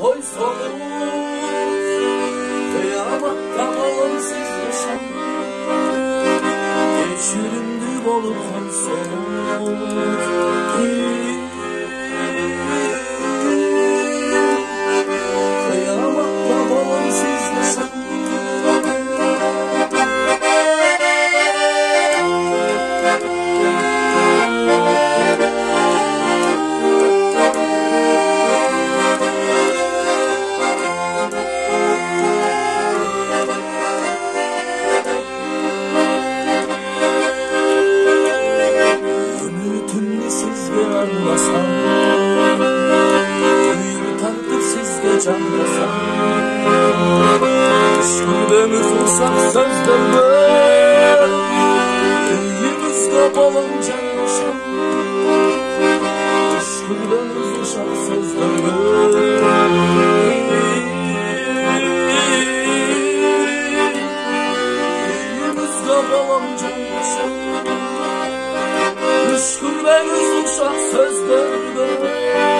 Koy solumuz kıyamatta bağımsız yaşam. Geçirimdir olup koy solumuz kıyamatta bağımsız yaşam. Anlasam, yurtardık sizge canlasam. Şükrümüz olsak sözlerle iyimiz kapalı canlasam. Şükrümüz olsak sözlerle iyimiz kapalı canlasam. Şükür ben uzun şah sözlerden